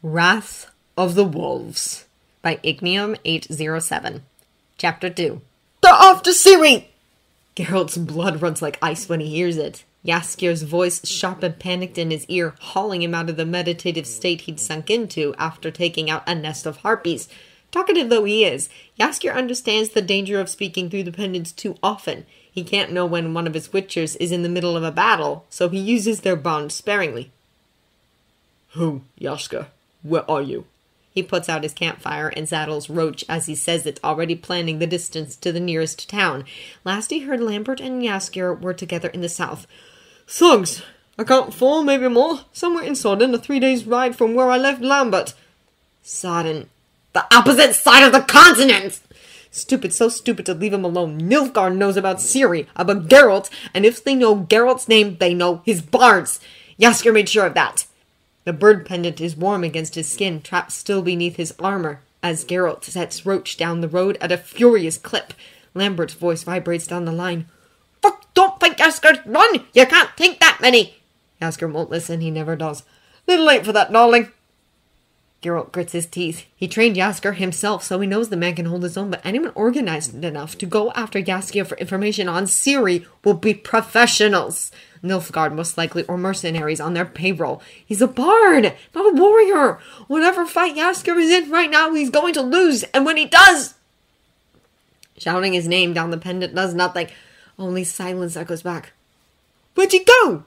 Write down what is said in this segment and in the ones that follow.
Wrath of the Wolves by Ignium 807. Chapter 2. They're after Ciri! Geralt's blood runs like ice when he hears it. Jaskier's voice sharp and panicked in his ear, hauling him out of the meditative state he'd sunk into after taking out a nest of harpies. Talkative though he is, Jaskier understands the danger of speaking through the pendants too often. He can't know when one of his witchers is in the middle of a battle, so he uses their bond sparingly. Who, Jaskier? Where are you? He puts out his campfire and saddles Roach as he says it, already planning the distance to the nearest town. Last he heard Lambert and Jaskier were together in the south. Thugs! I count 4, maybe more. Somewhere in Sodden, a 3 days' ride from where I left Lambert. Sodden. The opposite side of the continent! Stupid, so stupid to leave him alone. Nilfgaard knows about Ciri, about Geralt, and if they know Geralt's name, they know his bards. Jaskier made sure of that. The bird pendant is warm against his skin, trapped still beneath his armor, as Geralt sets Roach down the road at a furious clip. Lambert's voice vibrates down the line. Fuck, don't fight, Jaskier! Run! You can't take that many! Jaskier won't listen, he never does. Little late for that, darling. Geralt grits his teeth. He trained Jaskier himself, so he knows the man can hold his own, but anyone organized enough to go after Jaskier for information on Ciri will be professionals. Nilfgaard, most likely, or mercenaries on their payroll. He's a bard, not a warrior. Whatever fight Jaskier is in right now, he's going to lose, and when he does... Shouting his name down the pendant does nothing. Only silence echoes back. Where'd he go?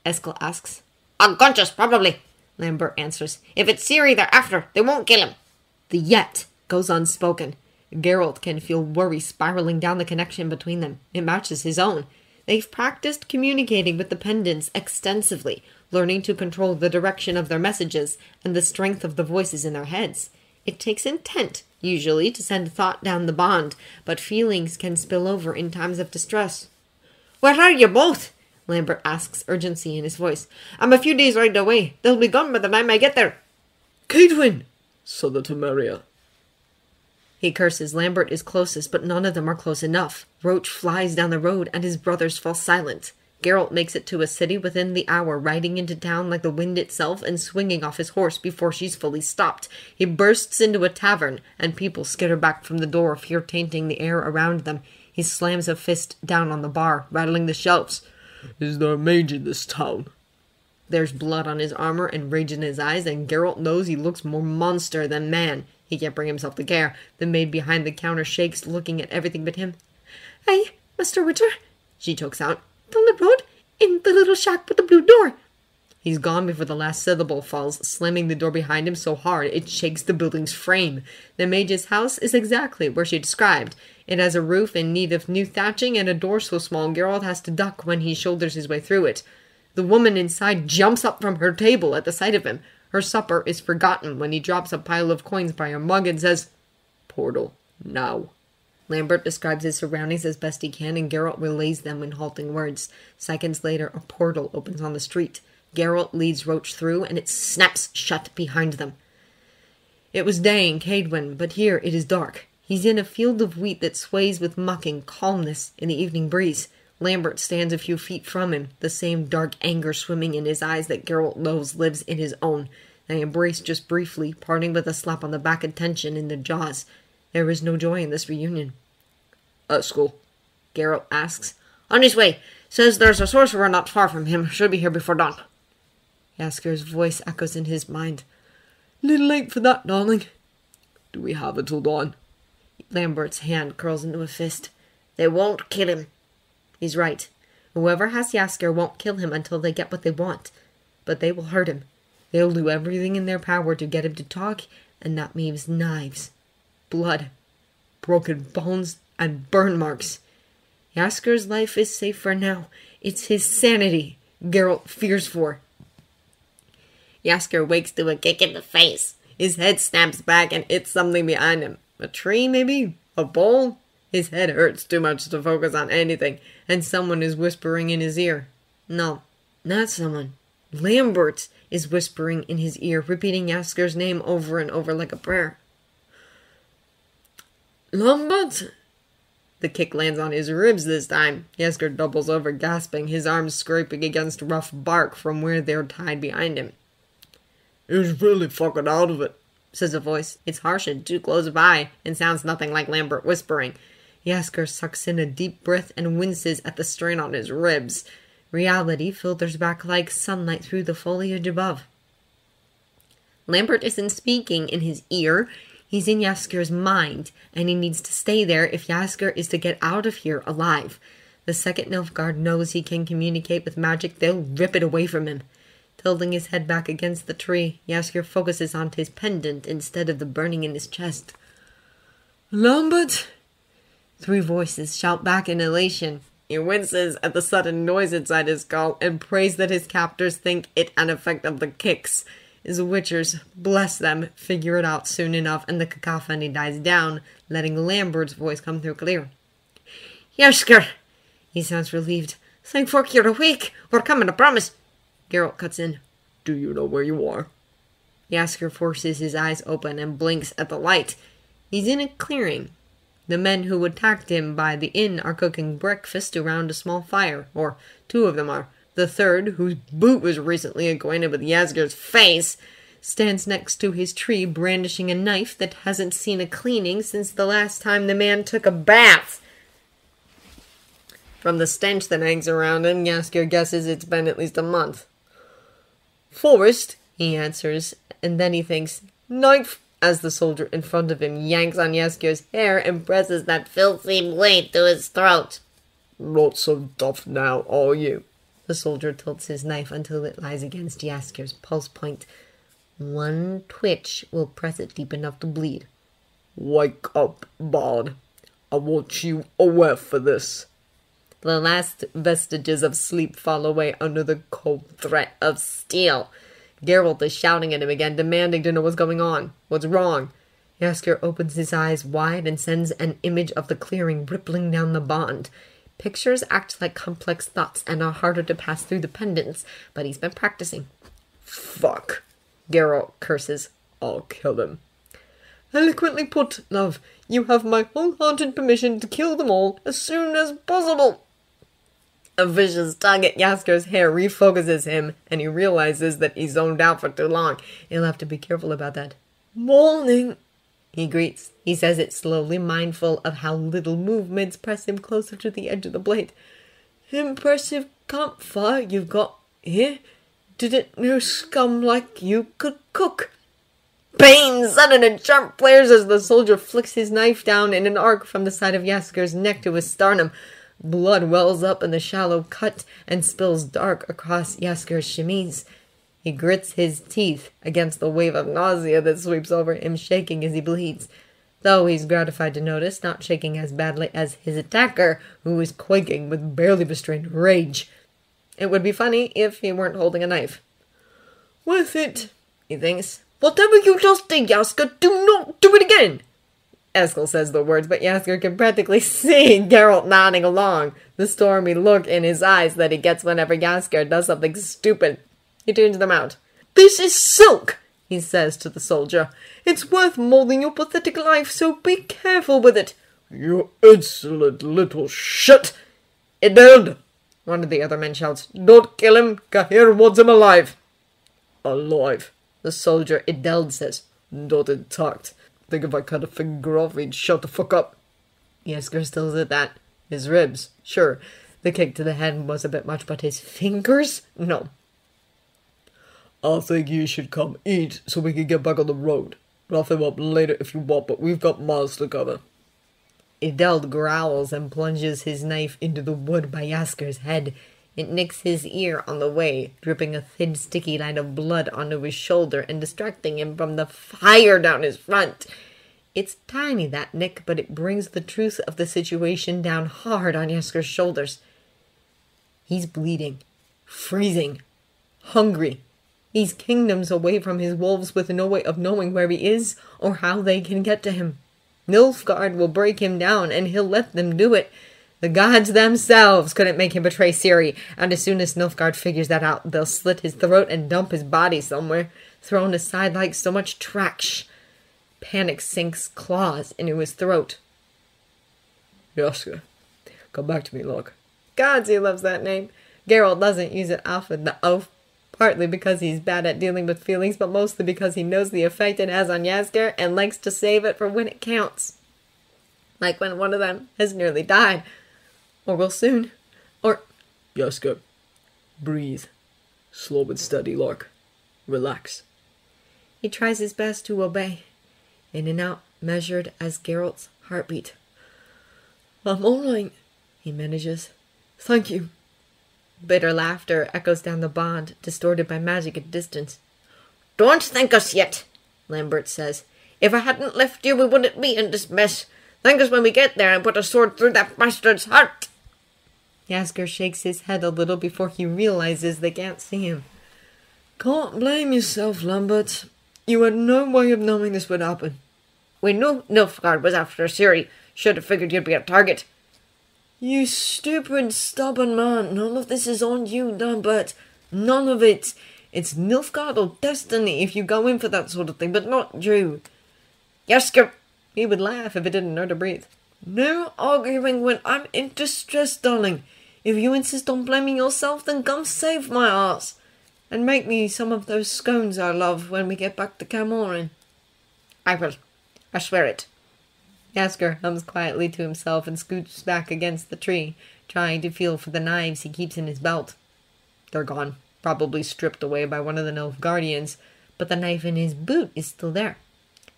Eskel asks. Unconscious, probably. Lambert answers. If it's Ciri they're after, they won't kill him. The yet goes unspoken. Geralt can feel worry spiraling down the connection between them. It matches his own. They've practiced communicating with the pendants extensively, learning to control the direction of their messages and the strength of the voices in their heads. It takes intent, usually, to send thought down the bond, but feelings can spill over in times of distress. Where are you both? Lambert asks, urgency in his voice. I'm a few days' ride away. They'll be gone by the time I get there. Cadwyn! So the Temeria. He curses. Lambert is closest, but none of them are close enough. Roach flies down the road, and his brothers fall silent. Geralt makes it to a city within the hour, riding into town like the wind itself and swinging off his horse before she's fully stopped. He bursts into a tavern, and people skitter back from the door, fear tainting the air around them. He slams a fist down on the bar, rattling the shelves. Is there a mage in this town? There's blood on his armor and rage in his eyes, and Geralt knows he looks more monster than man. He can't bring himself to care. The maid behind the counter shakes, looking at everything but him. Hey, Mr. Witcher, she chokes out. From the road, in the little shack with the blue door. He's gone before the last syllable falls, slamming the door behind him so hard it shakes the building's frame. The mage's house is exactly where she described. It has a roof in need of new thatching and a door so small Geralt has to duck when he shoulders his way through it. The woman inside jumps up from her table at the sight of him. Her supper is forgotten when he drops a pile of coins by her mug and says, "Portal, now." Lambert describes his surroundings as best he can, and Geralt relays them in halting words. Seconds later, a portal opens on the street. Geralt leads Roach through, and it snaps shut behind them. It was day in Cadwyn, but here it is dark. He's in a field of wheat that sways with mocking calmness in the evening breeze. Lambert stands a few feet from him, the same dark anger swimming in his eyes that Geralt knows lives in his own. They embrace just briefly, parting with a slap on the back and tension in their jaws. There is no joy in this reunion. Eskel? Geralt asks. On his way. Says there's a sorcerer not far from him. Should be here before dawn. Jaskier's voice echoes in his mind. Little late for that, darling. Do we have until dawn? Lambert's hand curls into a fist. They won't kill him. He's right. Whoever has Jaskier won't kill him until they get what they want. But they will hurt him. They'll do everything in their power to get him to talk, and that means knives, blood, broken bones, and burn marks. Jaskier's life is safe for now. It's his sanity Geralt fears for. Jaskier wakes to a kick in the face. His head snaps back and hits something behind him. A tree, maybe? A bowl? His head hurts too much to focus on anything, and someone is whispering in his ear. No, not someone. Lambert is whispering in his ear, repeating Jaskier's name over and over like a prayer. Lambert? The kick lands on his ribs this time. Jaskier doubles over, gasping, his arms scraping against rough bark from where they're tied behind him. He's really fucking out of it, says a voice. It's harsh and too close by, and sounds nothing like Lambert whispering. Jaskier sucks in a deep breath and winces at the strain on his ribs. Reality filters back like sunlight through the foliage above. Lambert isn't speaking in his ear. He's in Jaskier's mind, and he needs to stay there if Jaskier is to get out of here alive. The second Nilfgaard knows he can communicate with magic, they'll rip it away from him. Tilting his head back against the tree, Jaskier focuses on his pendant instead of the burning in his chest. Lambert? 3 voices shout back in elation. He winces at the sudden noise inside his skull and prays that his captors think it an effect of the kicks. His witchers, bless them, figure it out soon enough, and the cacophony dies down, letting Lambert's voice come through clear. Jaskier, he sounds relieved. thank fuck you're awake. We're coming, I promise. Geralt cuts in. Do you know where you are? Jaskier forces his eyes open and blinks at the light. He's in a clearing. The men who attacked him by the inn are cooking breakfast around a small fire, or 2 of them are. The third, whose boot was recently acquainted with Jaskier's face, stands next to his tree brandishing a knife that hasn't seen a cleaning since the last time the man took a bath. From the stench that hangs around him, Jaskier guesses it's been at least a month. Forest, he answers, and then he thinks, knife, as the soldier in front of him yanks on Jaskier's hair and presses that filthy blade to his throat. Not so tough now, are you? The soldier tilts his knife until it lies against Jaskier's pulse point. 1 twitch will press it deep enough to bleed. Wake up, bard. I want you aware for this. The last vestiges of sleep fall away under the cold threat of steel. Geralt is shouting at him again, demanding to know what's going on. What's wrong? Jaskier opens his eyes wide and sends an image of the clearing rippling down the bond. Pictures act like complex thoughts and are harder to pass through the pendants, but he's been practicing. Fuck, Geralt curses. I'll kill him. Eloquently put, love. You have my wholehearted permission to kill them all as soon as possible. A vicious tug at Jaskier's hair refocuses him, and he realizes that he zoned out for too long. He'll have to be careful about that. Morning, he greets. He says it slowly, mindful of how little movements press him closer to the edge of the blade. Impressive campfire you've got here. Didn't know scum like you could cook. Bang! Sudden and sharp flares as the soldier flicks his knife down in an arc from the side of Jaskier's neck to his sternum. Blood wells up in the shallow cut and spills dark across Jaskier's chemise. He grits his teeth against the wave of nausea that sweeps over him, shaking as he bleeds. Though he's gratified to notice, not shaking as badly as his attacker, who is quaking with barely restrained rage. It would be funny if he weren't holding a knife. Worth it, he thinks. Whatever you just did, Jaskier, do not do it again. Eskel says the words, but Jaskier can practically see Geralt nodding along, the stormy look in his eyes that he gets whenever Jaskier does something stupid. He tunes them out. This is silk, he says to the soldier. It's worth more than your pathetic life, so be careful with it. You insolent little shit. Ideld, one of the other men shouts. Don't kill him. Kaer wants him alive. Alive, the soldier Ideld says. Not intact. Think if I cut a finger off, he'd shut the fuck up. Jaskier stills at that. His ribs, sure. The kick to the head was a bit much, but his fingers? No. I think you should come eat so we can get back on the road. Rough him up later if you want, but we've got miles to cover. Ideld growls and plunges his knife into the wood by Jaskier's head. It nicks his ear on the way, dripping a thin, sticky line of blood onto his shoulder and distracting him from the fire down his front. It's tiny, that nick, but it brings the truth of the situation down hard on Jaskier's shoulders. He's bleeding, freezing, hungry. He's kingdoms away from his wolves with no way of knowing where he is or how they can get to him. Nilfgaard will break him down, and he'll let them do it. The gods themselves couldn't make him betray Ciri, and as soon as Nilfgaard figures that out, they'll slit his throat and dump his body somewhere, thrown aside like so much trash. Panic sinks claws into his throat. Jaskier, come back to me, look. Gods, he loves that name. Geralt doesn't use it often. The oath partly because he's bad at dealing with feelings, but mostly because he knows the effect it has on Jaskier and likes to save it for when it counts. Like when one of them has nearly died, or will soon, or... Jaskier, breathe. Slow and steady, Lark. Relax. He tries his best to obey, in and out, measured as Geralt's heartbeat. I'm all right, he manages. Thank you. Bitter laughter echoes down the bond, distorted by magic at distance. Don't thank us yet, Lambert says. If I hadn't left you, we wouldn't be in this mess. Thank us when we get there and put a sword through that bastard's heart. Jaskier shakes his head a little before he realizes they can't see him. Can't blame yourself, Lambert. You had no way of knowing this would happen. We knew Nilfgaard was after Ciri. Should have figured you'd be a target. You stupid, stubborn man. None of this is on you, Lambert. None of it. It's Nilfgaard or destiny if you go in for that sort of thing, but not you. Jaskier. He would laugh if it didn't hurt to breathe. No arguing when I'm in distress, darling. If you insist on blaming yourself, then come save my ass. And make me some of those scones I love when we get back to Kaer Morhen. I will. I swear it. Jaskier hums quietly to himself and scoots back against the tree, trying to feel for the knives he keeps in his belt. They're gone, probably stripped away by one of the Nilfgaardians, but the knife in his boot is still there.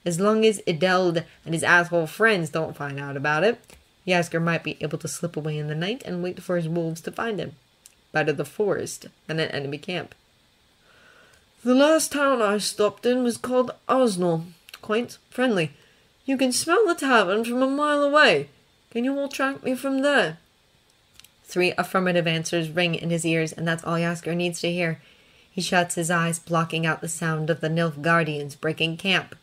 As long as Ideld and his asshole friends don't find out about it, Jaskier might be able to slip away in the night and wait for his wolves to find him. Better the forest than an enemy camp. The last town I stopped in was called Osnor. Quaint, friendly. You can smell the tavern from a mile away. Can you all track me from there? 3 affirmative answers ring in his ears, and that's all Jaskier needs to hear. He shuts his eyes, blocking out the sound of the Nilfgaardians breaking camp.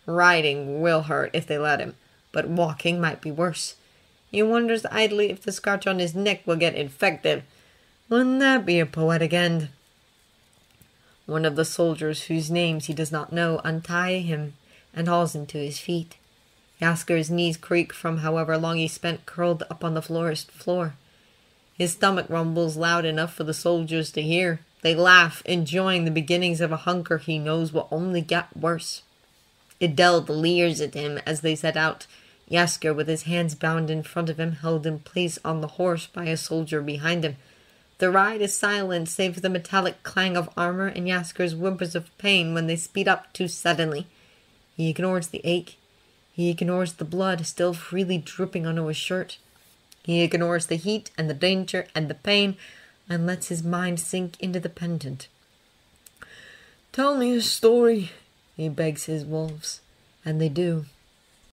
Riding will hurt if they let him, but walking might be worse. He wonders idly if the scratch on his neck will get infected. Wouldn't that be a poetic end? One of the soldiers whose names he does not know untie him and hauls him to his feet. Jaskier's knees creak from however long he spent curled up on the forest floor. His stomach rumbles loud enough for the soldiers to hear. They laugh, enjoying the beginnings of a hunger he knows will only get worse. Ideld leers at him as they set out. Jaskier, with his hands bound in front of him, held in place on the horse by a soldier behind him. The ride is silent, save for the metallic clang of armor and Jaskier's whimpers of pain when they speed up too suddenly. He ignores the ache. He ignores the blood still freely dripping onto his shirt. He ignores the heat and the danger and the pain and lets his mind sink into the pendant. Tell me a story, he begs his wolves, and they do.